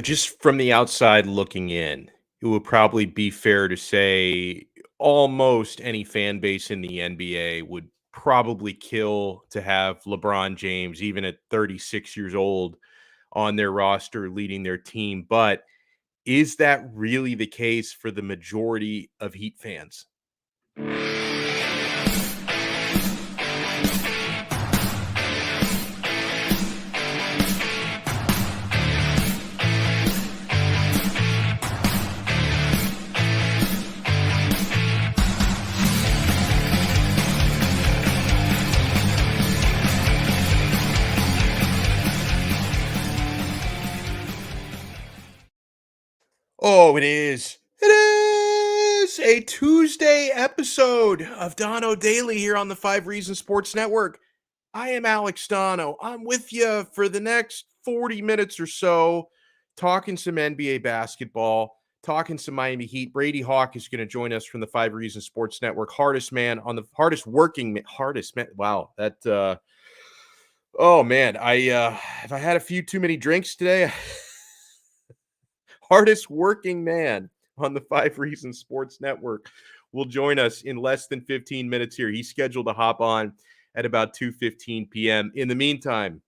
Just from the outside looking in, it would probably be fair to say almost any fan base in the NBA would probably kill to have LeBron James, even at 36 years old, on their roster leading their team. But is that really the case for the majority of Heat fans? Oh, it is. It is a Tuesday episode of Dono Daily here on the Five Reasons Sports Network. I am Alex Donno. I'm with you for the next 40 minutes or so, talking some NBA basketball, talking some Miami Heat. Brady Hawk is going to join us from the Five Reasons Sports Network. Hardest man on the hardest man. Wow, oh man, if I had a few too many drinks today, hardest working man on the Five Reasons Sports Network will join us in less than 15 minutes here. He's scheduled to hop on at about 2:15 p.m. In the meantime,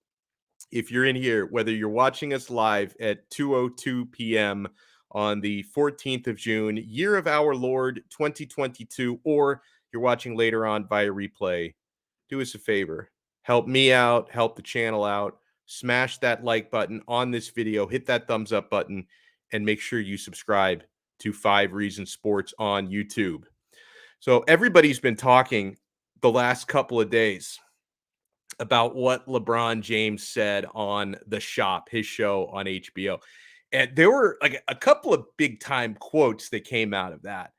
if you're in here, whether you're watching us live at 2:02 p.m. on the 14th of June, year of our Lord 2022, or you're watching later on via replay, do us a favor. Help me out, help the channel out. Smash that like button on this video, hit that thumbs up button, and make sure you subscribe to Five Reasons Sports on YouTube. So everybody's been talking the last couple of days about what LeBron James said on The Shop, his show on HBO. And there were like a couple of big time quotes that came out of that.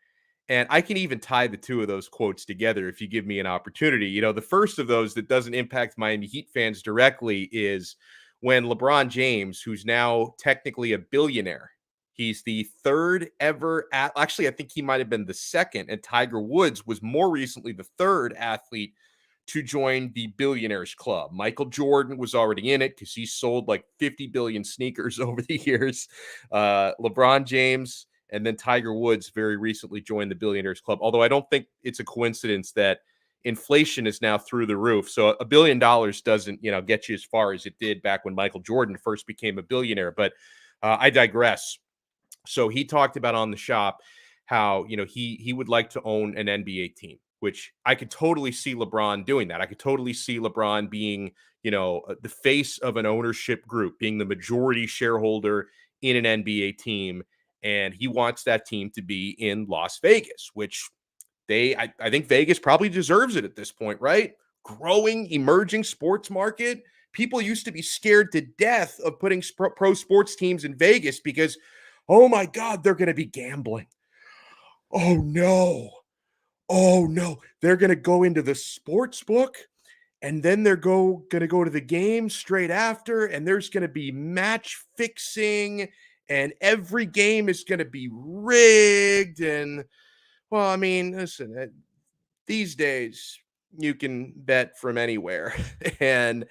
And I can even tie the two of those quotes together if you give me an opportunity. The first of those that doesn't impact Miami Heat fans directly is when LeBron James, who's now technically a billionaire, he's the third ever, actually, I think he might have been the second, and Tiger Woods was more recently the third athlete to join the Billionaires Club. Michael Jordan was already in it because he sold like 50 billion sneakers over the years. LeBron James and then Tiger Woods very recently joined the Billionaires Club, although I don't think it's a coincidence that inflation is now through the roof. So $1 billion doesn't, get you as far as it did back when Michael Jordan first became a billionaire. But I digress. So he talked about on The Shop how, he would like to own an NBA team, which I could totally see LeBron doing that. I could totally see LeBron being, the face of an ownership group, being the majority shareholder in an NBA team. And he wants that team to be in Las Vegas, which I think Vegas probably deserves it at this point, right? Growing, emerging sports market. People used to be scared to death of putting pro sports teams in Vegas because, oh my God, they're going to be gambling. Oh no. Oh no. They're going to go into the sports book and then they're going to go to the game straight after, and there's going to be match fixing, and every game is going to be rigged. And well, I mean, listen, these days you can bet from anywhere, and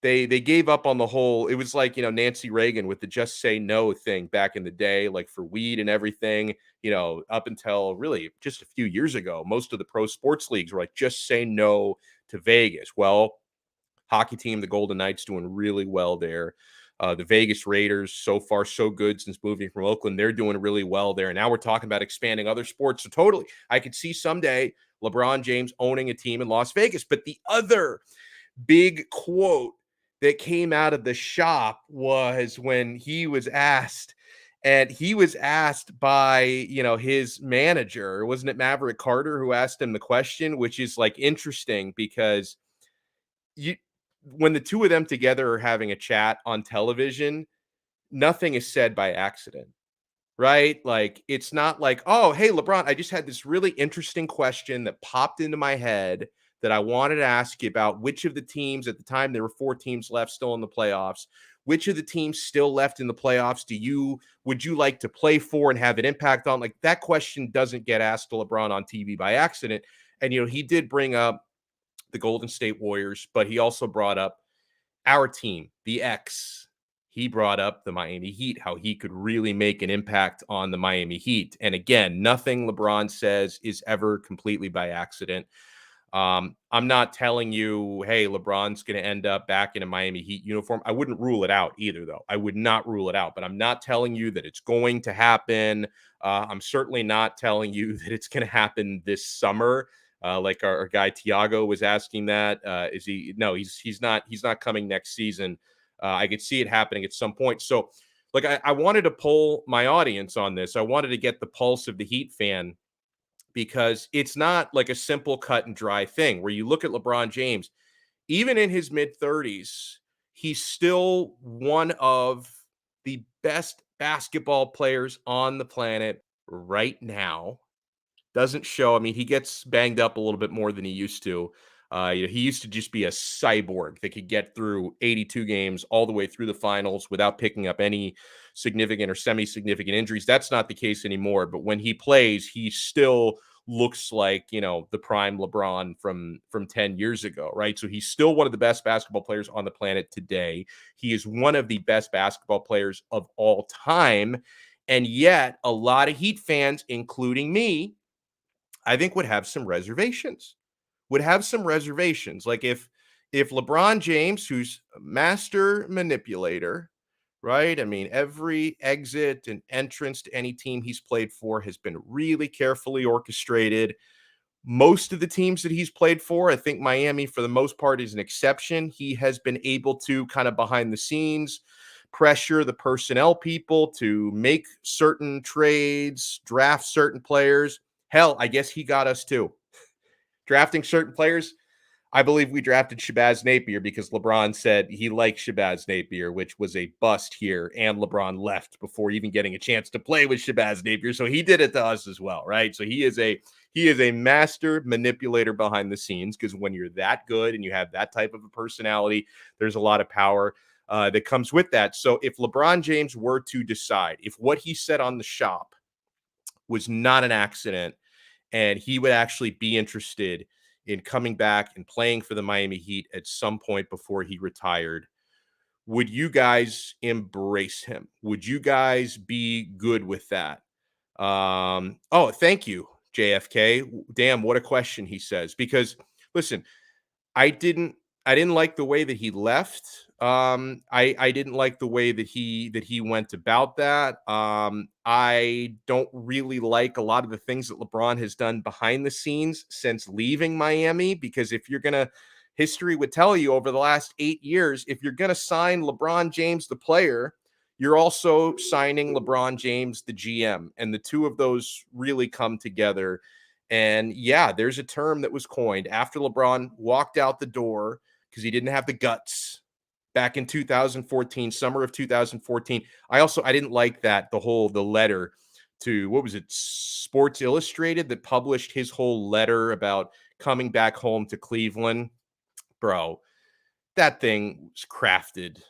they gave up on the whole. It was like Nancy Reagan with the "just say no" thing back in the day, like for weed and everything. Up until really just a few years ago, most of the pro sports leagues were like, "just say no to Vegas." Well, hockey team, the Golden Knights, doing really well there. The Vegas Raiders, so far so good since moving from Oakland. They're doing really well there. And now we're talking about expanding other sports. So totally, I could see someday LeBron James owning a team in Las Vegas. But the other big quote that came out of The Shop was when he was asked, and he was asked by, his manager. Wasn't it Maverick Carter who asked him the question, which is like interesting because when the two of them together are having a chat on television, nothing is said by accident, right? Like, it's not like, oh, hey, LeBron, I just had this really interesting question that popped into my head that I wanted to ask you about. Which of the teams at the time, there were 4 teams left still in the playoffs, which of the teams still left in the playoffs would you like to play for and have an impact on? Like, that question doesn't get asked to LeBron on TV by accident. And, he did bring up the Golden State Warriors, but he also brought up our team, the X. he brought up the Miami Heat, how he could really make an impact on the Miami Heat. And again, nothing LeBron says is ever completely by accident. I'm not telling you, hey, LeBron's going to end up back in a Miami Heat uniform. I wouldn't rule it out either, though. I would not rule it out, but I'm not telling you that it's going to happen. I'm certainly not telling you that it's going to happen this summer. Like our guy Tiago was asking that. Is he? No, he's not coming next season. I could see it happening at some point. So, like, I wanted to poll my audience on this. I wanted to get the pulse of the Heat fan, because it's not like a simple cut and dry thing where you look at LeBron James, even in his mid 30s, he's still one of the best basketball players on the planet right now. Doesn't show. I mean, he gets banged up a little bit more than he used to. He used to just be a cyborg that could get through 82 games all the way through the finals without picking up any significant or semi-significant injuries. That's not the case anymore. But when he plays, he still looks like, the prime LeBron from 10 years ago, right? So he's still one of the best basketball players on the planet today. He is one of the best basketball players of all time. And yet, a lot of Heat fans, including me, I think would have some reservations. Like if LeBron James, who's a master manipulator, right? I mean, every exit and entrance to any team he's played for has been really carefully orchestrated. Most of the teams that he's played for, I think Miami, for the most part, is an exception. He has been able to kind of behind the scenes pressure the personnel people to make certain trades, draft certain players. Hell, I guess he got us too. Drafting certain players. I believe we drafted Shabazz Napier because LeBron said he liked Shabazz Napier, which was a bust here. And LeBron left before even getting a chance to play with Shabazz Napier. So he did it to us as well, right? So he is a master manipulator behind the scenes, because when you're that good and you have that type of a personality, there's a lot of power that comes with that. So if LeBron James were to decide, if what he said on the shop was not an accident, and he would actually be interested in coming back and playing for the Miami Heat at some point before he retired, would you guys embrace him? Would you guys be good with that? Oh, thank you, JFK. Damn, what a question, he says. Because listen, I didn't like the way that he left. I didn't like the way that he went about that. I don't really like a lot of the things that LeBron has done behind the scenes since leaving Miami, because if you're gonna, history would tell you over the last 8 years, if you're gonna sign LeBron James the player, you're also signing LeBron James the GM, and the two of those really come together. And yeah, there's a term that was coined after LeBron walked out the door because he didn't have the guts back in 2014, summer of 2014. I didn't like that, the letter to, what was it, Sports Illustrated, that published his whole letter about coming back home to Cleveland. Bro, that thing was crafted.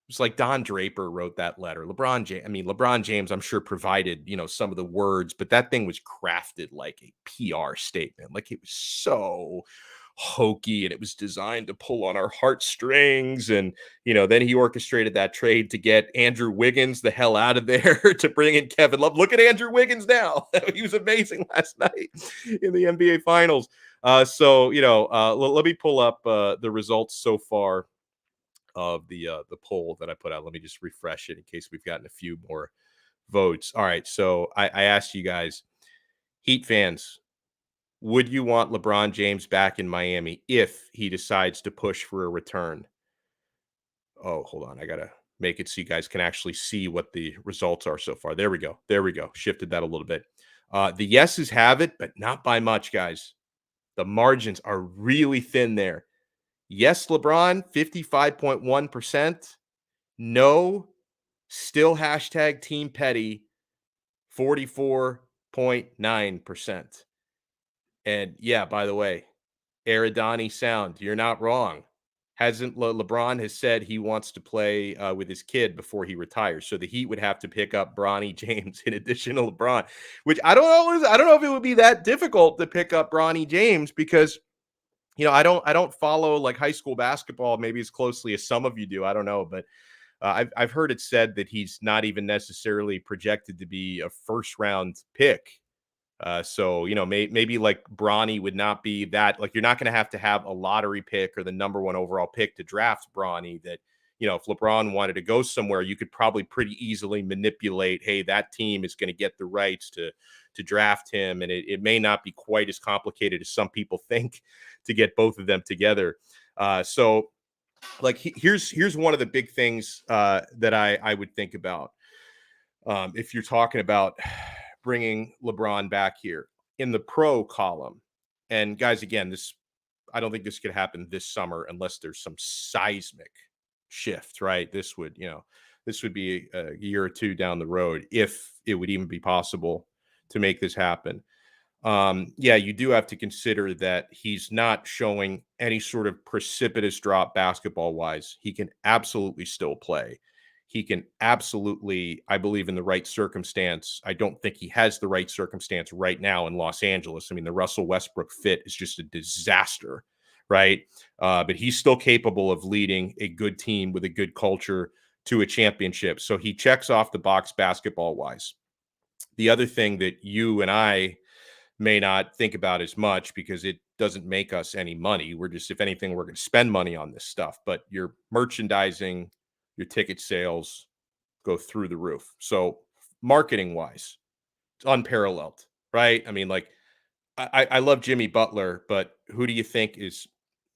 It's like Don Draper wrote that letter. LeBron James, I'm sure, provided, some of the words, but that thing was crafted like a PR statement. Like, it was so hokey, and it was designed to pull on our heartstrings. And, then he orchestrated that trade to get Andrew Wiggins the hell out of there to bring in Kevin Love. Look at Andrew Wiggins now. He was amazing last night in the NBA Finals. Let me pull up the results so far of the poll that I put out. Let me just refresh it in case we've gotten a few more votes. All right, so I asked you guys, Heat fans, would you want LeBron James back in Miami if he decides to push for a return? Oh, hold on. I got to make it so you guys can actually see what the results are so far. There we go. Shifted that a little bit. The yeses have it, but not by much, guys. The margins are really thin there. Yes, LeBron, 55.1%. No, still hashtag Team Petty, 44.9%. And yeah, by the way, Aradani sound, you're not wrong. LeBron has said he wants to play with his kid before he retires. So the Heat would have to pick up Bronny James in addition to LeBron, which I don't know if it would be that difficult to pick up Bronny James, because I don't follow like high school basketball maybe as closely as some of you do. I don't know, but I've heard it said that he's not even necessarily projected to be a first round pick. So maybe like Bronny would not be that. Like, you're not going to have a lottery pick or the number one overall pick to draft Bronny. That, if LeBron wanted to go somewhere, you could probably pretty easily manipulate. Hey, that team is going to get the rights to draft him, and it may not be quite as complicated as some people think to get both of them together. So like here's one of the big things that I would think about if you're talking about bringing LeBron back here in the pro column. And guys, again, this I don't think this could happen this summer unless there's some seismic shift, right? This would be a year or two down the road if it would even be possible to make this happen. Yeah, you do have to consider that he's not showing any sort of precipitous drop basketball wise. He can absolutely still play. He can absolutely, I believe, in the right circumstance. I don't think he has the right circumstance right now in Los Angeles. I mean, the Russell Westbrook fit is just a disaster, right? But he's still capable of leading a good team with a good culture to a championship. So he checks off the box basketball wise. The other thing that you and I may not think about as much because it doesn't make us any money. We're just, if anything, we're going to spend money on this stuff. But your merchandising, your ticket sales go through the roof. So marketing wise, it's unparalleled, right? I mean, like, I love Jimmy Butler, but who do you think is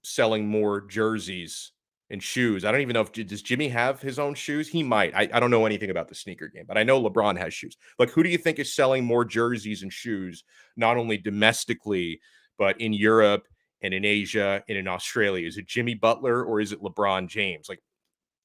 selling more jerseys and shoes? I don't even know if does Jimmy have his own shoes? He might. I don't know anything about the sneaker game, but I know LeBron has shoes. Like, who do you think is selling more jerseys and shoes, not only domestically, but in Europe and in Asia and in Australia? Is it Jimmy Butler or is it LeBron James? Like,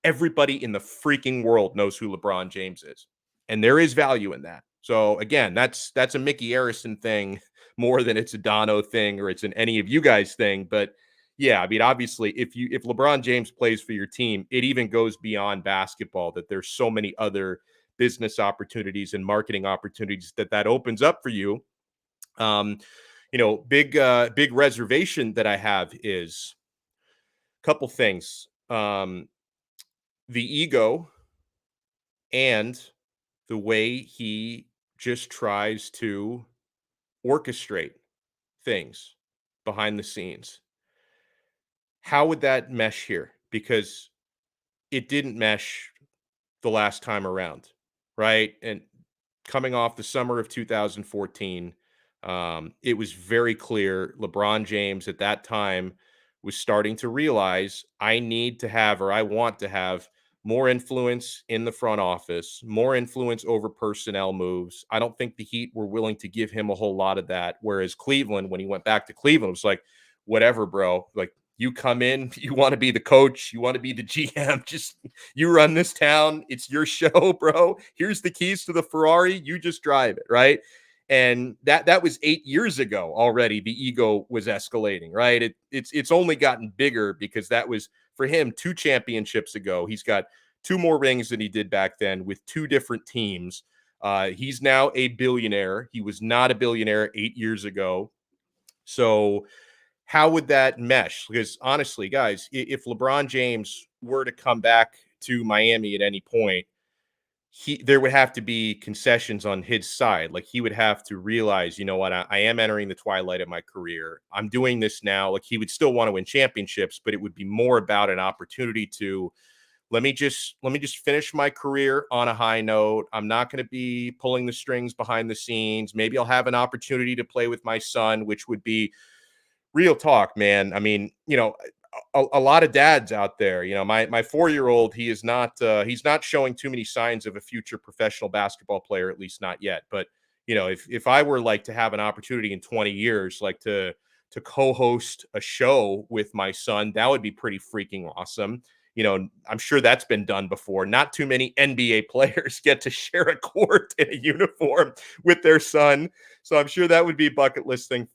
everybody in the freaking world knows who LeBron James is. And there is value in that. So again, that's a Mickey Arison thing more than it's a Donno thing or it's an any of you guys thing. But yeah, I mean, obviously, if LeBron James plays for your team, it even goes beyond basketball. That there's so many other business opportunities and marketing opportunities that opens up for you. Big reservation that I have is a couple things. The ego and the way he just tries to orchestrate things behind the scenes. How would that mesh here? Because it didn't mesh the last time around, right? And coming off the summer of 2014, it was very clear LeBron James at that time was starting to realize I need to have, or I want to have, more influence in the front office, more influence over personnel moves. I don't think the Heat were willing to give him a whole lot of that. Whereas Cleveland, when he went back to Cleveland, was like, whatever, bro. Like, you come in, you want to be the coach, you want to be the GM, just you run this town. It's your show, bro. Here's the keys to the Ferrari. You just drive it, right? And that was 8 years ago already. The ego was escalating, right? It's only gotten bigger because that was for him 2 championships ago. He's got 2 more rings than he did back then with 2 different teams. He's now a billionaire. He was not a billionaire 8 years ago. So how would that mesh? Because honestly, guys, if LeBron James were to come back to Miami at any point, there would have to be concessions on his side. Like, he would have to realize, you know what, I am entering the twilight of my career. I'm doing this now. Like, he would still want to win championships, but it would be more about an opportunity to let me just finish my career on a high note. I'm not going to be pulling the strings behind the scenes. Maybe I'll have an opportunity to play with my son, which would be real talk, man. I mean, a lot of dads out there, my 4-year-old, he is not, he's not showing too many signs of a future professional basketball player, at least not yet. But, if I were like to have an opportunity in 20 years, like to co-host a show with my son, that would be pretty freaking awesome. I'm sure that's been done before. Not too many NBA players get to share a court in a uniform with their son. So I'm sure that would be a bucket list thing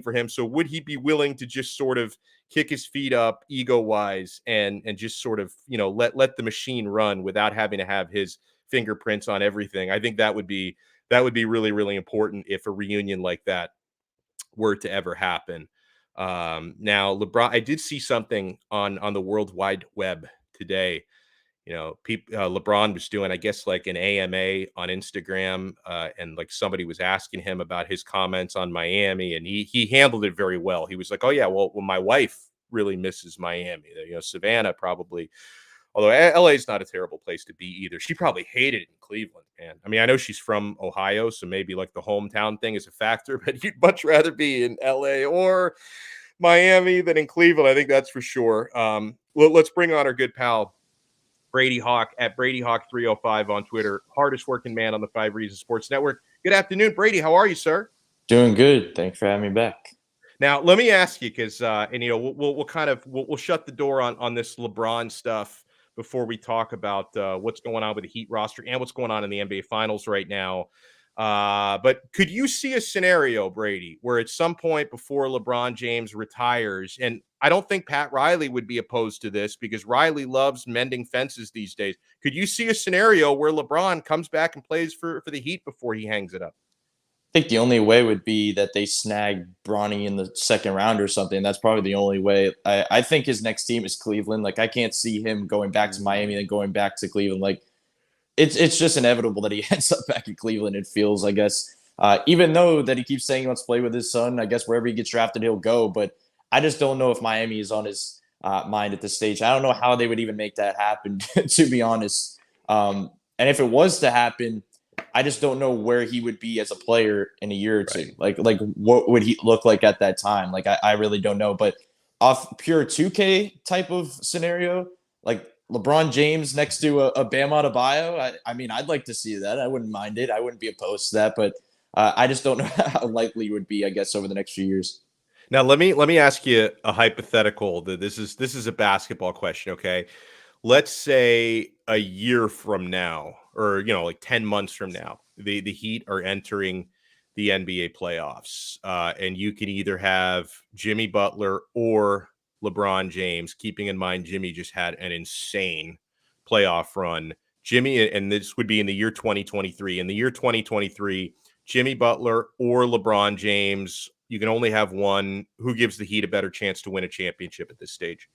for him. So would he be willing to just sort of kick his feet up ego wise and just sort of, let the machine run without having to have his fingerprints on everything? I think that would be really, really important if a reunion like that were to ever happen. Now LeBron, I did see something on the World Wide Web today. LeBron was doing, I guess, like an AMA on Instagram, and like somebody was asking him about his comments on Miami, and he handled it very well. He was like, "Oh yeah, well, my wife really misses Miami. Savannah probably, although LA is not a terrible place to be either. She probably hated it in Cleveland, man. I mean, I know she's from Ohio, so maybe like the hometown thing is a factor, but you'd much rather be in LA or Miami than in Cleveland. I think that's for sure. Let's bring on our good pal Brady Hawk at Brady Hawk 305 on Twitter, hardest working man on the 5 Reasons Sports Network. Good afternoon, Brady. How are you, sir? Doing good. Thanks for having me back. Now, let me ask you, because we'll shut the door on this LeBron stuff before we talk about what's going on with the Heat roster and what's going on in the NBA Finals right now. But could you see a scenario, Brady, where at some point before LeBron James retires, and I don't think Pat Riley would be opposed to this because Riley loves mending fences these days. Could you see a scenario where LeBron comes back and plays for the Heat before he hangs it up? I think the only way would be that they snag Bronny in the second round or something. That's probably the only way. I think his next team is Cleveland. Like, I can't see him going back to Miami and going back to Cleveland. Like, it's just inevitable that he ends up back in Cleveland, it feels, I guess. Even though that he keeps saying he wants to play with his son, I guess wherever he gets drafted, he'll go. But I just don't know if Miami is on his mind at this stage. I don't know how they would even make that happen, to be honest. And if it was to happen, I just don't know where he would be as a player in a year or two. Like what would he look like at that time? Like, I really don't know. But off pure 2K type of scenario, like LeBron James next to a Bam Adebayo, I mean, I'd like to see that. I wouldn't mind it. I wouldn't be opposed to that. But I just don't know how likely it would be, I guess, over the next few years. Now, let me ask you a hypothetical. This is a basketball question, okay? Let's say a year from now, or like 10 months from now, the Heat are entering the NBA playoffs, and you can either have Jimmy Butler or LeBron James. Keeping in mind, Jimmy just had an insane playoff run. Jimmy, and this would be in the year 2023. In the year 2023, Jimmy Butler or LeBron James. You can only have one. Who gives the Heat a better chance to win a championship at this stage?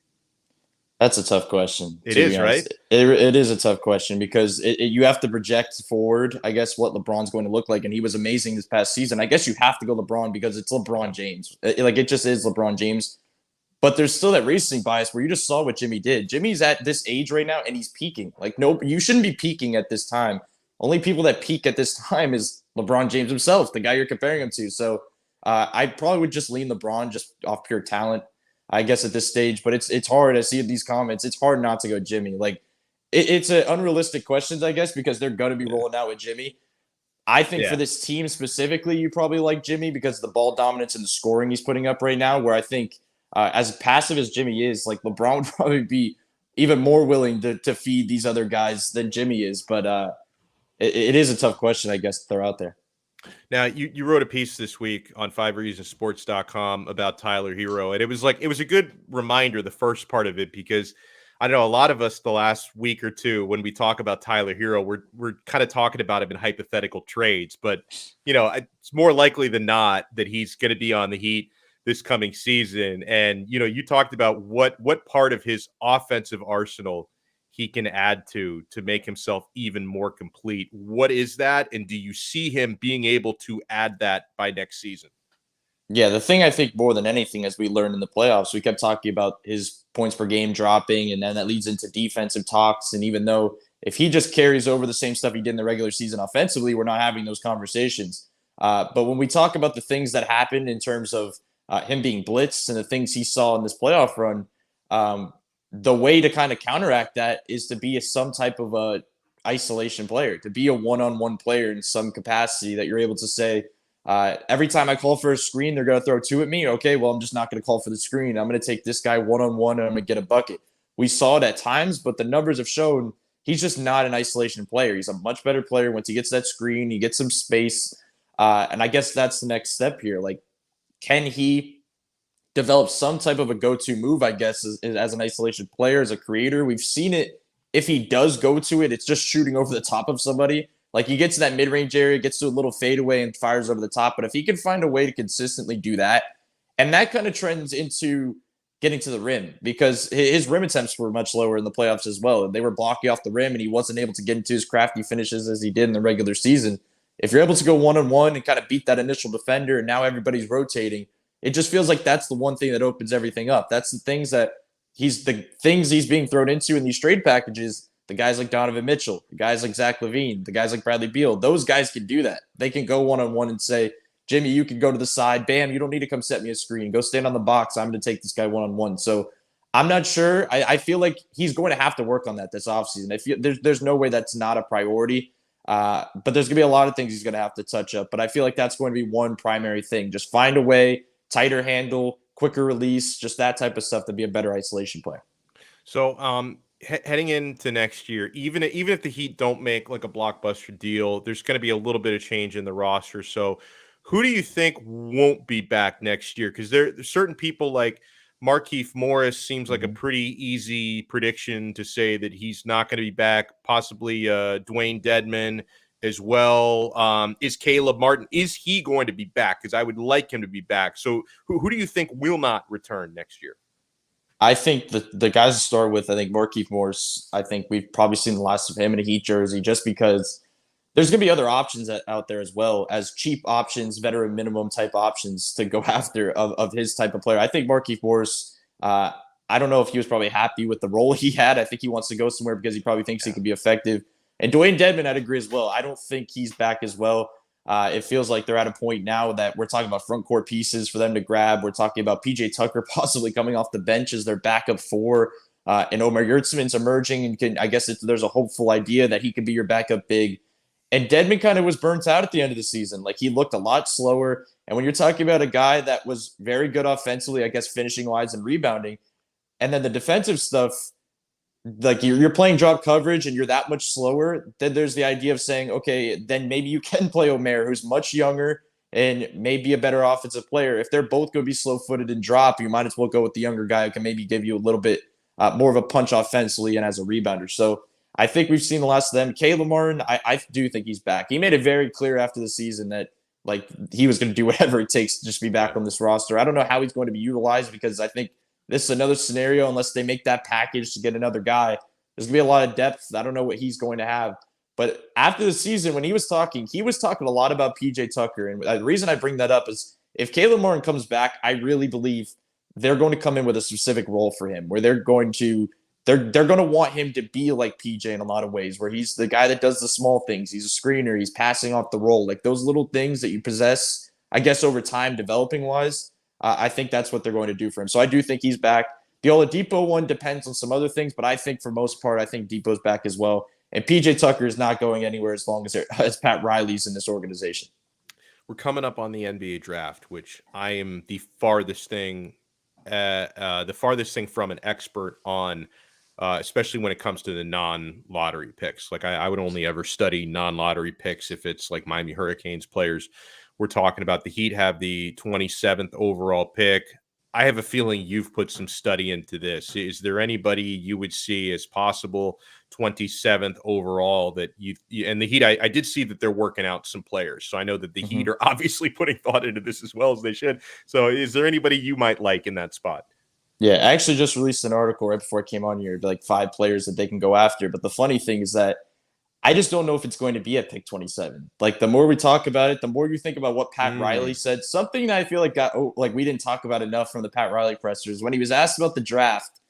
That's a tough question. It is, right? It is a tough question because you have to project forward, I guess, what LeBron's going to look like. And he was amazing this past season. I guess you have to go LeBron because it's LeBron James. It just is LeBron James. But there's still that recency bias where you just saw what Jimmy did. Jimmy's at this age right now, and he's peaking. Like, no, you shouldn't be peaking at this time. Only people that peak at this time is LeBron James himself, the guy you're comparing him to. So I probably would just lean LeBron just off pure talent, I guess, at this stage. But it's hard. I see these comments. It's hard not to go Jimmy. Like, it's an unrealistic questions, I guess, because they're going to be rolling out with Jimmy. I think for this team specifically, you probably like Jimmy because of the ball dominance and the scoring he's putting up right now, where I think as passive as Jimmy is, like, LeBron would probably be even more willing to feed these other guys than Jimmy is. But it is a tough question, I guess, to throw out there. Now, you wrote a piece this week on 5reasonsports.com about Tyler Herro, and it was a good reminder, the first part of it, because I know a lot of us the last week or two, when we talk about Tyler Herro, we're kind of talking about him in hypothetical trades, but it's more likely than not that he's going to be on the Heat this coming season. And you talked about what part of his offensive arsenal he can add to make himself even more complete. What is that? And do you see him being able to add that by next season? Yeah, the thing I think more than anything, as we learned in the playoffs, we kept talking about his points per game dropping, and then that leads into defensive talks. And even though if he just carries over the same stuff he did in the regular season offensively, we're not having those conversations. But when we talk about the things that happened in terms of him being blitzed and the things he saw in this playoff run, the way to kind of counteract that is to be some type of a isolation player, to be a one-on-one player in some capacity that you're able to say, every time I call for a screen, they're going to throw two at me. Okay, well, I'm just not going to call for the screen. I'm going to take this guy one-on-one and I'm going to get a bucket. We saw it at times, but the numbers have shown he's just not an isolation player. He's a much better player once he gets that screen, he gets some space. And I guess that's the next step here. Like, can he develop some type of a go-to move, I guess, as an isolation player, as a creator? We've seen it. If he does go to it, it's just shooting over the top of somebody. Like, he gets to that mid-range area, gets to a little fadeaway and fires over the top. But if he can find a way to consistently do that, and that kind of trends into getting to the rim, because his rim attempts were much lower in the playoffs as well. They were blocking off the rim, and he wasn't able to get into his crafty finishes as he did in the regular season. If you're able to go one-on-one and kind of beat that initial defender, and now everybody's rotating, it just feels like that's the one thing that opens everything up. That's the things he's being thrown into in these trade packages. The guys like Donovan Mitchell, the guys like Zach LaVine, the guys like Bradley Beal, those guys can do that. They can go one-on-one and say, Jimmy, you can go to the side. Bam, you don't need to come set me a screen. Go stand on the box. I'm going to take this guy one-on-one. So I'm not sure. I feel like he's going to have to work on that this offseason. I feel there's no way that's not a priority. But there's going to be a lot of things he's going to have to touch up. But I feel like that's going to be one primary thing. Just find a way, tighter handle, quicker release, just that type of stuff to be a better isolation player. So heading into next year, even if the Heat don't make like a blockbuster deal, there's going to be a little bit of change in the roster. So who do you think won't be back next year? Because there's certain people like Markieff Morris seems like a pretty easy prediction to say that he's not going to be back. Possibly Dwayne Dedman as well. Is Caleb Martin, is he going to be back? Because I would like him to be back. So who do you think will not return next year? I think the guys to start with, I think Markieff Morris, I think we've probably seen the last of him in a Heat jersey, just because there's going to be other options out there as well as cheap options, veteran minimum type options to go after of his type of player. I think Markieff Morris, I don't know if he was probably happy with the role he had. I think he wants to go somewhere because he probably thinks he can be effective. And Dwayne Dedman, I'd agree as well. I don't think he's back as well. It feels like they're at a point now that we're talking about front court pieces for them to grab. We're talking about PJ Tucker possibly coming off the bench as their backup four. And Omer Yurtseven's emerging, and there's a hopeful idea that he could be your backup big. And Dedman kind of was burnt out at the end of the season. Like, he looked a lot slower. And when you're talking about a guy that was very good offensively, I guess finishing wise and rebounding, and then the defensive stuff, like you're playing drop coverage and you're that much slower, then there's the idea of saying, okay, then maybe you can play Omer, who's much younger and maybe a better offensive player. If they're both going to be slow-footed and drop, you might as well go with the younger guy who can maybe give you a little bit more of a punch offensively and as a rebounder. So I think we've seen the last of them. Caleb Martin, I do think he's back. He made it very clear after the season that like he was going to do whatever it takes to just be back on this roster. I don't know how he's going to be utilized, because I think this is another scenario, unless they make that package to get another guy. There's going to be a lot of depth. I don't know what he's going to have. But after the season, when he was talking a lot about PJ Tucker. And the reason I bring that up is if Caleb Martin comes back, I really believe they're going to come in with a specific role for him, where they're going to want him to be like PJ in a lot of ways, where he's the guy that does the small things. He's a screener. He's passing off the roll. Like those little things that you possess, I guess, over time, developing wise. I think that's what they're going to do for him. So I do think he's back. The Oladipo one depends on some other things, but I think for most part, I think Depot's back as well. And PJ Tucker is not going anywhere as long as Pat Riley's in this organization. We're coming up on the NBA draft, which I am the farthest thing from an expert on, especially when it comes to the non-lottery picks. Like I would only ever study non-lottery picks if it's like Miami Hurricanes players. We're talking about the Heat have the 27th overall pick. I have a feeling you've put some study into this. Is there anybody you would see as possible 27th overall that you and the Heat? I did see that they're working out some players, so I know that the Heat are obviously putting thought into this as well as they should. So is there anybody you might like in that spot? Yeah, I actually just released an article right before I came on here, like 5 players that they can go after. But the funny thing is that I just don't know if it's going to be at pick 27. Like the more we talk about it, the more you think about what Pat Riley said. Something that I feel like we didn't talk about enough from the Pat Riley pressers. When he was asked about the draft,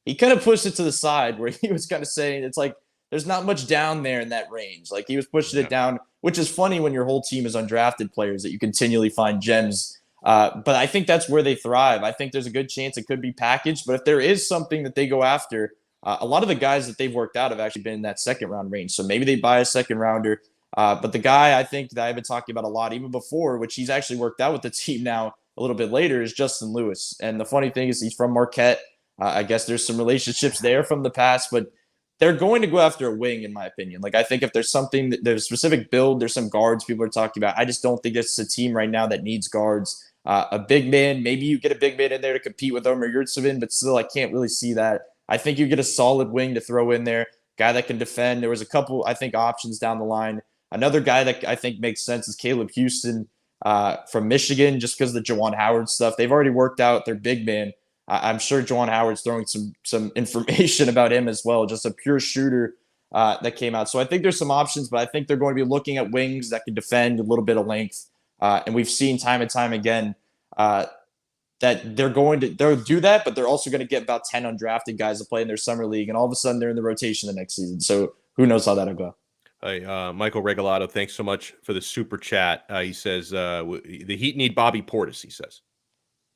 he kind of pushed it to the side, where he was kind of saying it's like there's not much down there in that range. Like he was pushing it down, which is funny when your whole team is undrafted players that you continually find gems. But I think that's where they thrive. I think there's a good chance it could be packaged. But if there is something that they go after, a lot of the guys that they've worked out have actually been in that second round range. So maybe they buy a second rounder. But the guy I think that I've been talking about a lot, even before, which he's actually worked out with the team now a little bit later, is Justin Lewis. And the funny thing is he's from Marquette. I guess there's some relationships there from the past, but they're going to go after a wing, in my opinion. Like I think if there's something, there's a specific build, there's some guards people are talking about. I just don't think it's a team right now that needs guards. A big man, maybe you get a big man in there to compete with Omer Yurtseven, but still I can't really see that. I think you get a solid wing to throw in there, guy that can defend. There was a couple, I think, options down the line. Another guy that I think makes sense is Caleb Houston from Michigan, just because of the Juwan Howard stuff. They've already worked out their big man. I'm sure Juwan Howard's throwing some information about him as well, just a pure shooter that came out. So I think there's some options, but I think they're going to be looking at wings that can defend a little bit of length. And we've seen time and time again that they'll do that, but they're also going to get about 10 undrafted guys to play in their summer league, and all of a sudden they're in the rotation the next season. So who knows how that'll go. Hey, Michael Regalado, thanks so much for the super chat. He says the Heat need Bobby Portis, he says.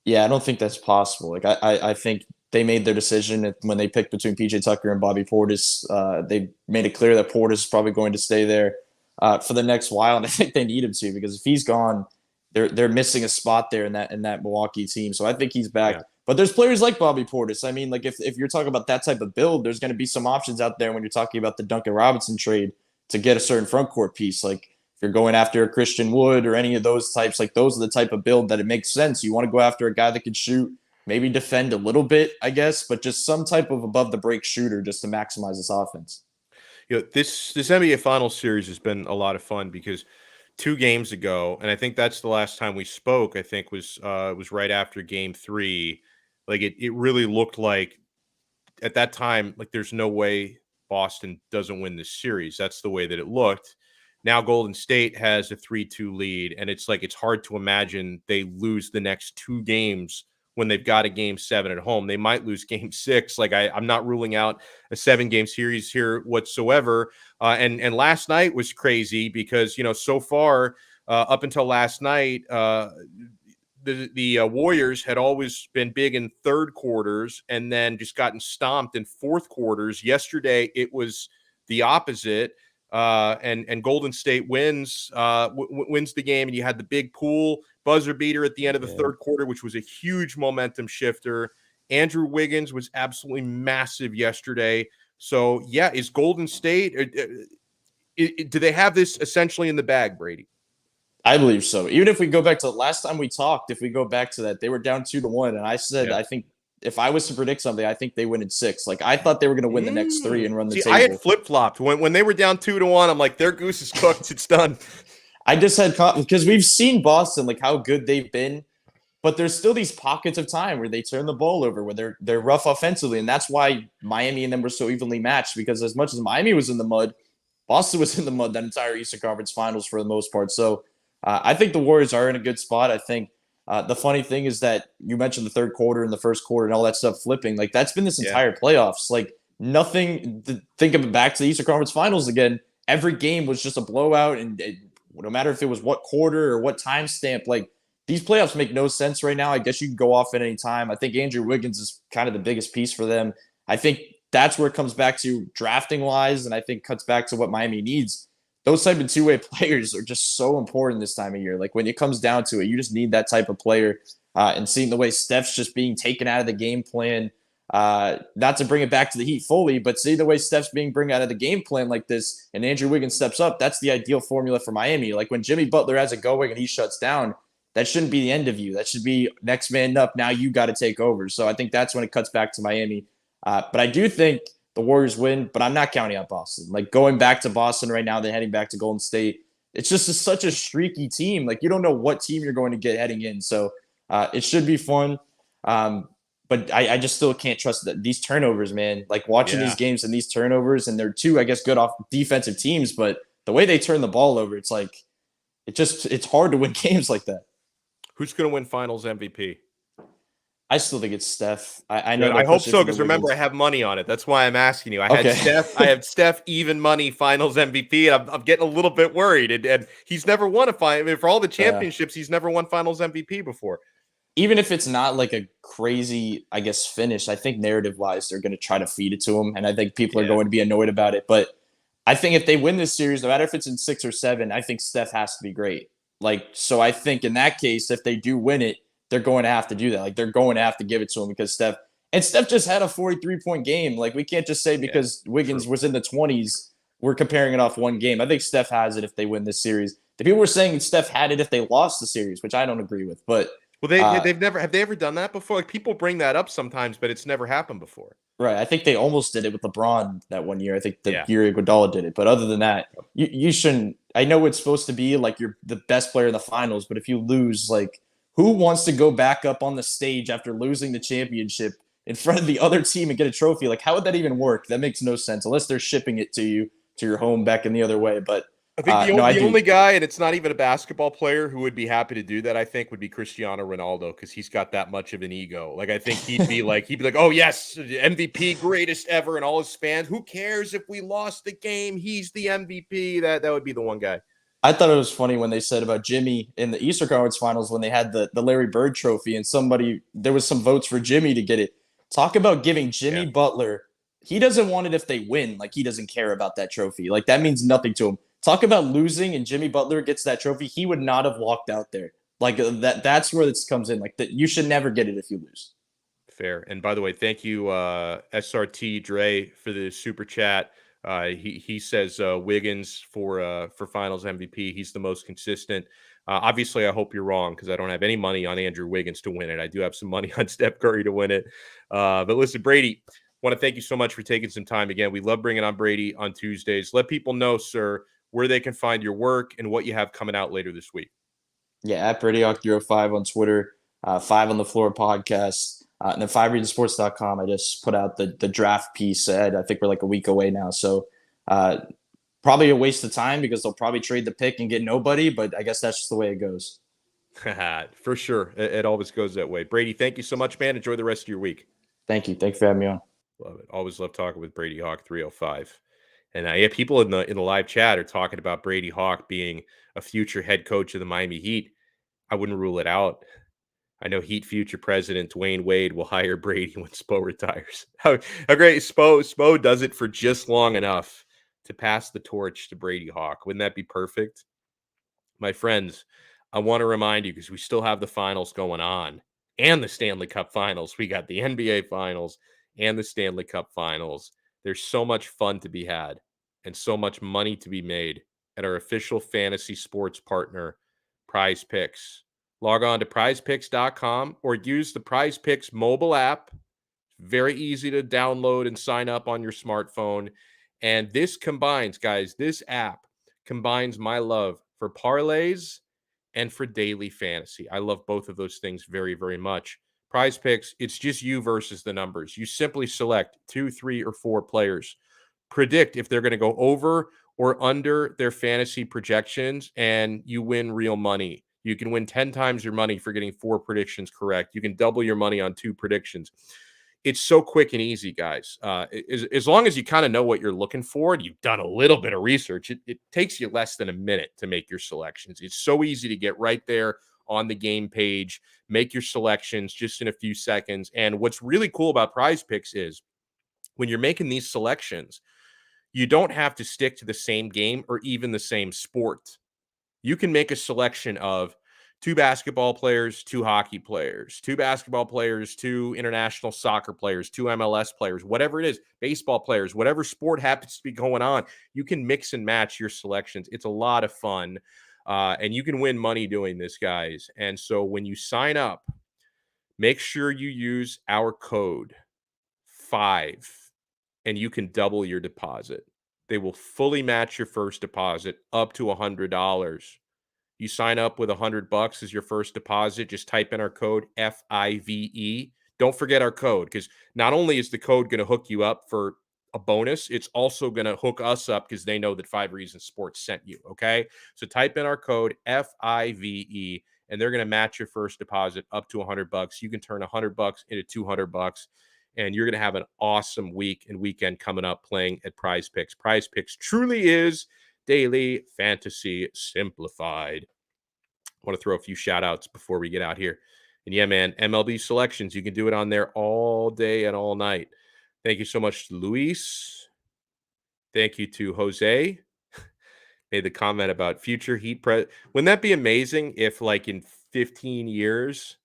Yeah, I don't think that's possible. Like I think they made their decision when they picked between PJ Tucker and Bobby Portis. They made it clear that Portis is probably going to stay there for the next while, and I think they need him to, because if he's gone, they're missing a spot there in that Milwaukee team. So I think he's back. Yeah. But there's players like Bobby Portis. I mean, like if you're talking about that type of build, there's going to be some options out there when you're talking about the Duncan Robinson trade to get a certain front court piece. Like if you're going after a Christian Wood or any of those types, like those are the type of build that it makes sense. You want to go after a guy that can shoot, maybe defend a little bit, I guess, but just some type of above the break shooter just to maximize this offense. You know, this NBA Finals series has been a lot of fun because 2 games ago, and I think that's the last time we spoke, I think was right after Game 3. Like it really looked like at that time, like there's no way Boston doesn't win this series. That's the way that it looked. Now Golden State has a 3-2 lead, and it's like it's hard to imagine they lose the next 2 games when they've got a Game 7 at home. They might lose Game 6. Like I'm not ruling out a 7-game series here whatsoever. And last night was crazy because, you know, so far up until last night, the Warriors had always been big in third quarters and then just gotten stomped in fourth quarters. Yesterday, it was the opposite. And Golden State wins the game, and you had the big pool buzzer beater at the end of the third quarter, which was a huge momentum shifter. Andrew Wiggins was absolutely massive yesterday. So, yeah, is Golden State do they have this essentially in the bag, Brady? I believe so. Even if we go back to the last time we talked, if we go back to that, they were down 2-1, and I said I think if I was to predict something, I think they win in 6. Like I thought they were going to win the next 3 and run the table. I had flip-flopped when they were down 2-1. I'm like, their goose is cooked. It's done. I just had because we've seen Boston, like how good they've been, but there's still these pockets of time where they turn the ball over, where they're rough offensively, and that's why Miami and them were so evenly matched. Because as much as Miami was in the mud, Boston was in the mud that entire Eastern Conference Finals for the most part. So I think the Warriors are in a good spot. I think. The funny thing is that you mentioned the third quarter and the first quarter and all that stuff flipping. Like that's been this entire playoffs. Like nothing. Think of it back to the Eastern Conference Finals again. Every game was just a blowout, and no matter if it was what quarter or what time stamp, like these playoffs make no sense right now. I guess you can go off at any time. I think Andrew Wiggins is kind of the biggest piece for them. I think that's where it comes back to drafting wise, and I think cuts back to what Miami needs. Those type of two-way players are just so important this time of year. Like when it comes down to it, you just need that type of player. And seeing the way Steph's just being taken out of the game plan, not to bring it back to the Heat fully, but see the way Steph's being brought out of the game plan like this, and Andrew Wiggins steps up, that's the ideal formula for Miami. Like when Jimmy Butler has it going and he shuts down, that shouldn't be the end of you. That should be next man up. Now you got to take over. So I think that's when it cuts back to Miami. But I do think the Warriors win, but I'm not counting out Boston. Like going back to Boston right now, then heading back to Golden State, it's just such a streaky team. Like you don't know what team you're going to get heading in. So it should be fun. But I just still can't trust that these turnovers, man. Like watching these games and these turnovers, and they're 2, I guess, good off defensive teams, but the way they turn the ball over, it's like it's hard to win games like that. Who's going to win Finals MVP? I still think it's Steph. I know. I hope so because remember I have money on it. That's why I'm asking you. I had Steph even money Finals MVP, and I'm getting a little bit worried. And he's never won a final. I mean, for all the championships, he's never won Finals MVP before. Even if it's not like a crazy, I guess, finish, I think narrative wise they're going to try to feed it to him, and I think people are going to be annoyed about it. But I think if they win this series, no matter if it's in 6 or 7, I think Steph has to be great. Like so, I think in that case, if they do win it, they're going to have to do that. Like they're going to have to give it to him because Steph just had a 43-point game. Like we can't just say because Wiggins was in the 20s, we're comparing it off one game. I think Steph has it if they win this series. The people were saying Steph had it if they lost the series, which I don't agree with. But they've never have they ever done that before? Like people bring that up sometimes, but it's never happened before. Right. I think they almost did it with LeBron that one year. I think the year Iguodala did it. But other than that, you shouldn't. I know it's supposed to be like you're the best player in the finals, but if you lose, like Who wants to go back up on the stage after losing the championship in front of the other team and get a trophy? Like, how would that even work? That makes no sense unless they're shipping it to you to your home back in the other way. But I think no, I the do. only guy, and it's not even a basketball player, who would be happy to do that, I think, would be Cristiano Ronaldo, because he's got that much of an ego. Like, I think he'd be like, oh yes, MVP, greatest ever, and all his fans. Who cares if we lost the game? He's the MVP. That would be the one guy. I thought it was funny when they said about Jimmy in the Eastern Conference Finals when they had the Larry Bird Trophy and there was some votes for Jimmy to get it. Talk about giving Jimmy Butler. He doesn't want it if they win. Like, he doesn't care about that trophy. Like, that means nothing to him. Talk about losing and Jimmy Butler gets that trophy. He would not have walked out there. Like, that's where this comes in. Like, that you should never get it if you lose. Fair. And by the way, thank you, SRT Dre, for the super chat. He says Wiggins for Finals MVP. He's the most consistent. Obviously, I hope you're wrong, because I don't have any money on Andrew Wiggins to win it. I do have some money on Steph Curry to win it. But listen, Brady, want to thank you so much for taking some time again. We love bringing on Brady on Tuesdays. Let people know, sir, where they can find your work and what you have coming out later this week. Yeah, at Brady Hawk 05 on Twitter, 5 on the Floor podcast. And then 5regionsports.com, I just put out the draft piece. I think we're like a week away now. So probably a waste of time because they'll probably trade the pick and get nobody. But I guess that's just the way it goes. For sure. It always goes that way. Brady, thank you so much, man. Enjoy the rest of your week. Thank you. Thanks for having me on. Love it. Always love talking with Brady Hawk 305. And yeah, people in the live chat are talking about Brady Hawk being a future head coach of the Miami Heat. I wouldn't rule it out. I know Heat future president Dwayne Wade will hire Brady when Spo retires. How great. Spo does it for just long enough to pass the torch to Brady Hawk. Wouldn't that be perfect? My friends, I want to remind you, because we still have the finals going on and the Stanley Cup finals. We got the NBA finals and the Stanley Cup finals. There's so much fun to be had and so much money to be made at our official fantasy sports partner, Prize Picks. Log on to prizepicks.com or use the Prize Picks mobile app. Very easy to download and sign up on your smartphone. And this combines, guys, this app combines my love for parlays and for daily fantasy. I love both of those things very, very much. Prize Picks, it's just you versus the numbers. You simply select 2, 3, or 4 players. Predict if they're going to go over or under their fantasy projections, and you win real money. You can win 10 times your money for getting 4 predictions correct. You can double your money on 2 predictions. It's so quick and easy, guys. As long as you kind of know what you're looking for and you've done a little bit of research, it takes you less than a minute to make your selections. It's so easy to get right there on the game page, make your selections just in a few seconds. And what's really cool about Prize Picks is when you're making these selections, you don't have to stick to the same game or even the same sport. You can make a selection of 2 basketball players, 2 hockey players, 2 basketball players, 2 international soccer players, 2 MLS players, whatever it is, baseball players, whatever sport happens to be going on. You can mix and match your selections. It's a lot of fun, and you can win money doing this, guys. And so when you sign up, make sure you use our code 5, and you can double your deposit. They will fully match your first deposit up to $100. You sign up with $100 as your first deposit. Just type in our code FIVE. Don't forget our code, because not only is the code going to hook you up for a bonus, it's also going to hook us up because they know that 5 Reasons Sports sent you. Okay, so type in our code FIVE, and they're going to match your first deposit up to $100. You can turn $100 into $200. And you're going to have an awesome week and weekend coming up playing at Prize Picks. Prize Picks truly is daily fantasy simplified. I want to throw a few shout outs before we get out here. And yeah, man, MLB selections, you can do it on there all day and all night. Thank you so much to Luis. Thank you to Jose. Made the comment about future Heat. Wouldn't that be amazing if, like, in 15 years,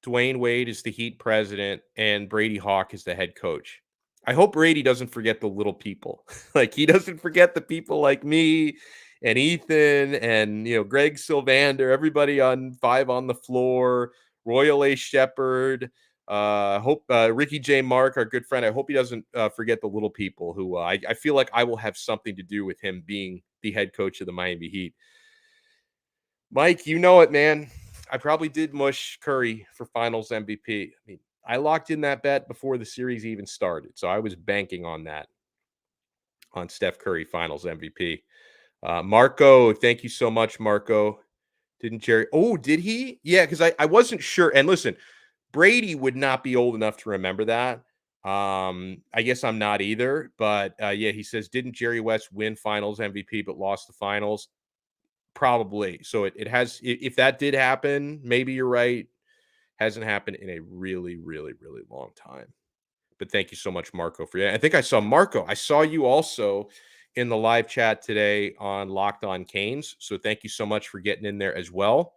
Dwayne Wade is the Heat president and Brady Hawk is the head coach? I hope Brady doesn't forget the little people. Like, he doesn't forget the people like me and Ethan and, Greg Sylvander, everybody on 5 on the Floor, Royal A. Shepherd. Hope Ricky J. Mark, our good friend, I hope he doesn't forget the little people who I feel like I will have something to do with him being the head coach of the Miami Heat. Mike, you know it, man. I probably did mush Curry for Finals MVP. I mean, I locked in that bet before the series even started, so I was banking on that, on Steph Curry Finals MVP. Marco, thank you so much, Marco. Didn't Jerry? Oh, did he? Yeah, because I wasn't sure. And listen, Brady would not be old enough to remember that. I guess I'm not either. But yeah, he says, didn't Jerry West win Finals MVP but lost the Finals? Probably. So it has. If that did happen, maybe you're right. Hasn't happened in a really, really, really long time. But thank you so much, Marco, for that. I think I saw Marco. I saw you also in the live chat today on Locked On Canes. So thank you so much for getting in there as well.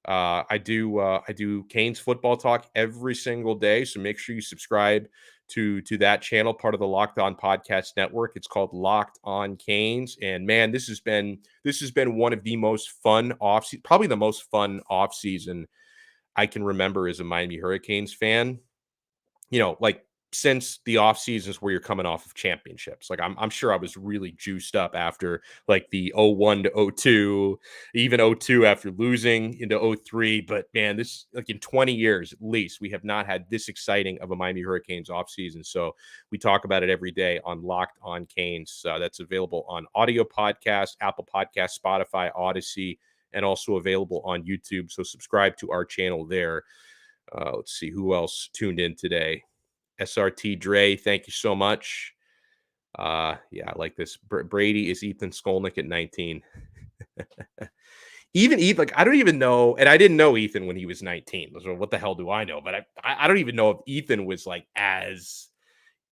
I do Canes football talk every single day. So make sure you subscribe to that channel, part of the Locked On Podcast Network. It's called Locked On Canes. And man, this has been one of the most fun probably the most fun off season I can remember as a Miami Hurricanes fan. Like since the off seasons where you're coming off of championships. Like I'm sure I was really juiced up after like the 01 to 02, even 02 after losing into 03. But man, this like in 20 years at least, we have not had this exciting of a Miami Hurricanes off season. So we talk about it every day on Locked On Canes. That's available on audio podcast, Apple Podcast, Spotify, Odyssey, and also available on YouTube. So subscribe to our channel there. Let's see who else tuned in today. SRT Dre, thank you so much. Yeah, I like this. Brady is Ethan Skolnick at 19. Even Ethan, like I don't even know, and I didn't know Ethan when he was 19. So what the hell do I know? But I don't even know if Ethan was like as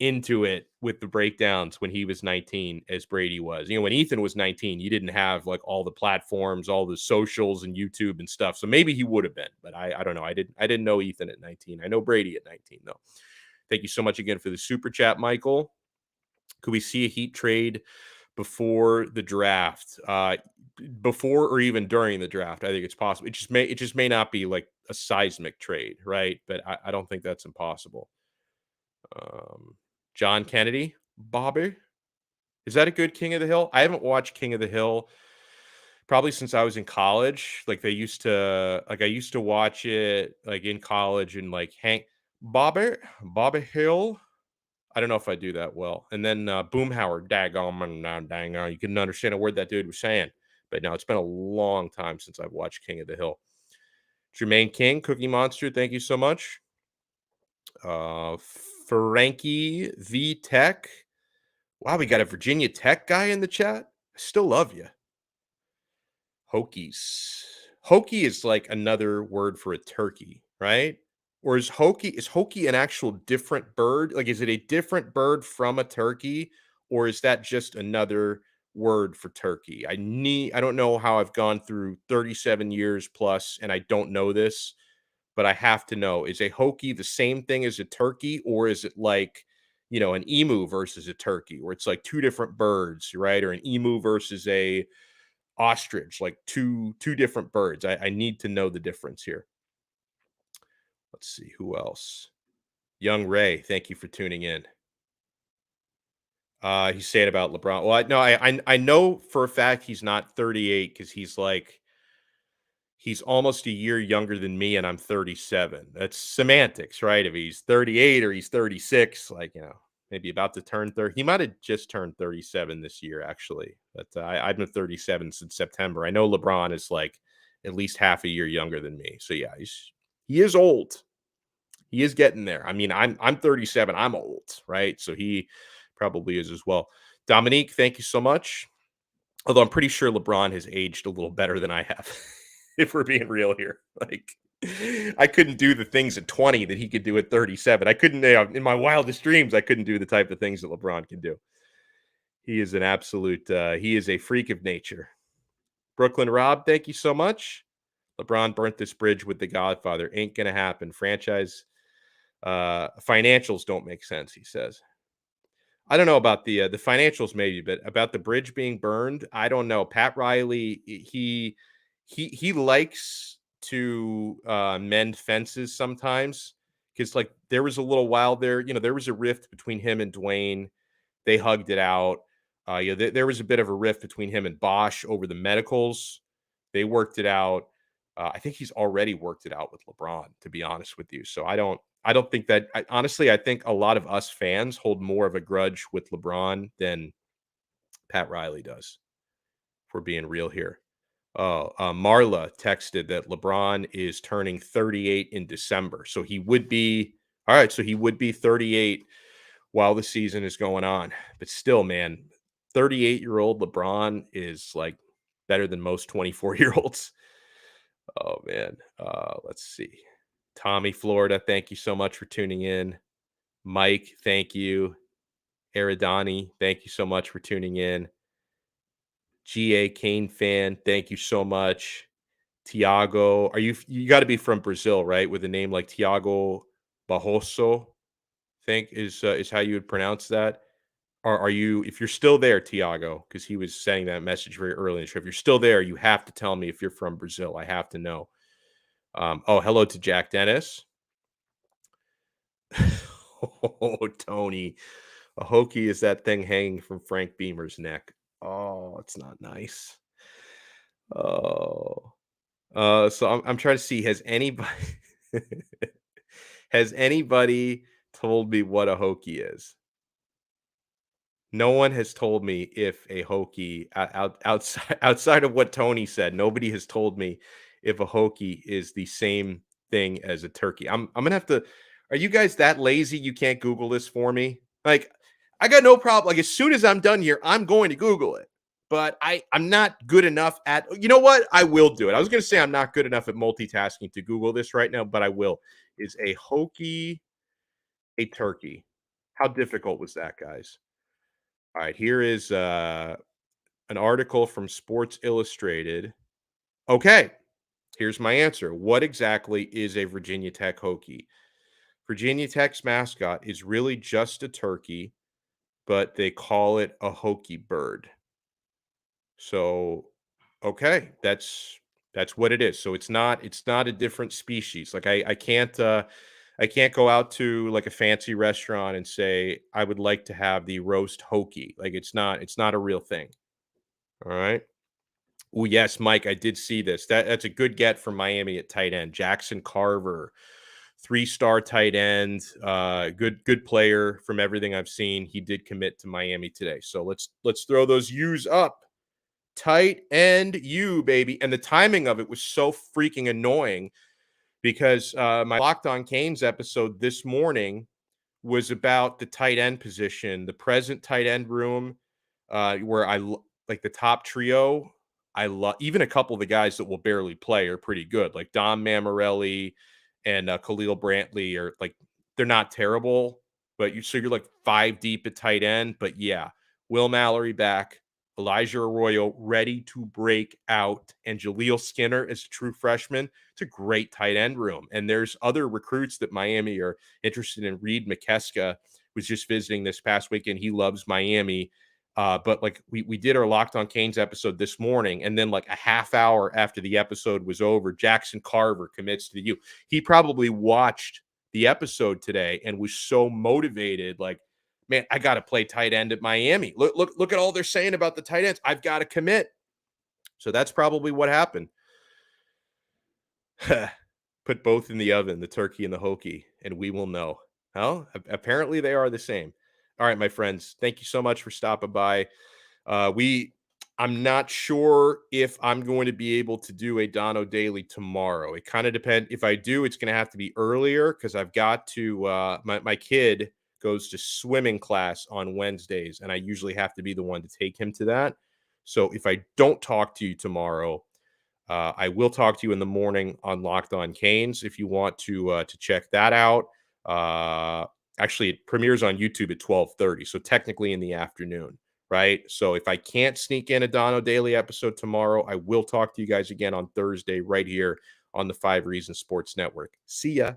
into it with the breakdowns when he was 19 as Brady was. When Ethan was 19, you didn't have like all the platforms, all the socials and YouTube and stuff. So maybe he would have been, but I don't know. I didn't know Ethan at 19. I know Brady at 19 though. Thank you so much again for the super chat, Michael. Could we see a Heat trade before the draft? Before or even during the draft, I think it's possible. It just may not be like a seismic trade, right? But I don't think that's impossible. John Kennedy, Bobby, is that a good King of the Hill? I haven't watched King of the Hill probably since I was in college. Like I used to watch it like in college and like Bobby Hill. I don't know if I do that well. And then Boomhauer, daggone, you couldn't understand a word that dude was saying. But no, it's been a long time since I've watched King of the Hill. Jermaine King, Cookie Monster, thank you so much. Frankie V Tech. Wow, we got a Virginia Tech guy in the chat. I still love you. Hokies. Hokie is like another word for a turkey, right? Or is Hokie an actual different bird? Like, is it a different bird from a turkey, or is that just another word for turkey? I don't know how I've gone through 37 years plus, and I don't know this, but I have to know. Is a Hokie the same thing as a turkey, or is it like, an emu versus a turkey, where it's like two different birds, right? Or an emu versus a ostrich, like two different birds. I need to know the difference here. Let's see who else. Young Ray, thank you for tuning in. He's saying about LeBron. Well, I know for a fact he's not 38 because he's almost a year younger than me, and I'm 37. That's semantics, right? If he's 38 or he's 36, like maybe about to turn 30. He might have just turned 37 this year, actually. But I've been 37 since September. I know LeBron is like at least half a year younger than me. So yeah, he is old. He is getting there. I mean, I'm 37. I'm old, right? So he probably is as well. Dominique, thank you so much. Although I'm pretty sure LeBron has aged a little better than I have, if we're being real here. Like, I couldn't do the things at 20 that he could do at 37. I couldn't, in my wildest dreams, I couldn't do the type of things that LeBron can do. He is an absolute, he is a freak of nature. Brooklyn Rob, thank you so much. LeBron burnt this bridge with the Godfather. Ain't going to happen. Franchise financials don't make sense, he says. I don't know about the financials maybe, but about the bridge being burned, I don't know. Pat Riley, he likes to mend fences sometimes, because like there was a little while there, there was a rift between him and Dwayne. They hugged it out. There was a bit of a rift between him and Bosch over the medicals. They worked it out. I think he's already worked it out with LeBron, to be honest with you. So I don't think that. Honestly, I think a lot of us fans hold more of a grudge with LeBron than Pat Riley does. If we're being real here. Oh, Marla texted that LeBron is turning 38 in December, so he would be all right. So he would be 38 while the season is going on. But still, man, 38-year-old LeBron is like better than most 24-year-olds. Oh man. Let's see. Tommy, Florida, thank you so much for tuning in. Mike, thank you. Aridani, thank you so much for tuning in. GA Kane fan, thank you so much. Tiago, you got to be from Brazil, right? With a name like Tiago Barroso, think is how you would pronounce that. Are you, if you're still there, Tiago, because he was sending that message very early in the show. If you're still there, you have to tell me if you're from Brazil. I have to know. Hello to Jack Dennis. Oh, Tony. A hokey is that thing hanging from Frank Beamer's neck. Oh, it's not nice. Oh. So I'm trying to see, has anybody has anybody told me what a hokey is? No one has told me if a hokey outside of what Tony said. Nobody has told me if a hokey is the same thing as a turkey. I'm gonna have to. Are you guys that lazy you can't Google this for me? Like, I got no problem. Like, as soon as I'm done here, I'm going to Google it. But I'm not good enough at. You know what? I will do it. I was gonna say I'm not good enough at multitasking to Google this right now, but I will. Is a hokey a turkey? How difficult was that, guys? All right, here is an article from Sports Illustrated. Okay, here's my answer. What exactly is a Virginia Tech Hokie? Virginia Tech's mascot is really just a turkey, but they call it a Hokie bird. So, okay, that's what it is. So it's not a different species. Like I can't go out to like a fancy restaurant and say I would like to have the roast Hokie. Like it's not a real thing. All right. Oh, yes, Mike, I did see this. That's a good get from Miami at tight end. Jackson Carver, 3-star tight end, good player from everything I've seen. He did commit to Miami today. So let's throw those U's up. Tight end U, baby. And the timing of it was so freaking annoying because my Locked On Canes episode this morning was about the tight end position, the present tight end room, where like the top trio. I love even a couple of the guys that will barely play are pretty good, like Dom Mammarelli and Khalil Brantley are like they're not terrible, but you're like 5 deep at tight end. But yeah, Will Mallory back, Elijah Arroyo ready to break out, and Jaleel Skinner as a true freshman. It's a great tight end room. And there's other recruits that Miami are interested in. Reed McKeska was just visiting this past weekend. He loves Miami. But like we did our Locked On Canes episode this morning, and then like a half hour after the episode was over, Jackson Carver commits to the U. He probably watched the episode today and was so motivated, like, man, I got to play tight end at Miami. Look at all they're saying about the tight ends. I've got to commit. So that's probably what happened. Put both in the oven, the turkey and the Hokie, and we will know. Well, apparently they are the same. All right, my friends, thank you so much for stopping by. I'm not sure if I'm going to be able to do a Donno Daily tomorrow. It kind of depends. If I do, it's going to have to be earlier because I've got to. My kid goes to swimming class on Wednesdays, and I usually have to be the one to take him to that. So if I don't talk to you tomorrow, I will talk to you in the morning on Locked On Canes if you want to check that out. Actually, it premieres on YouTube at 12:30, so technically in the afternoon, right? So if I can't sneak in a Donno Daily episode tomorrow, I will talk to you guys again on Thursday right here on the 5 Reasons Sports Network. See ya.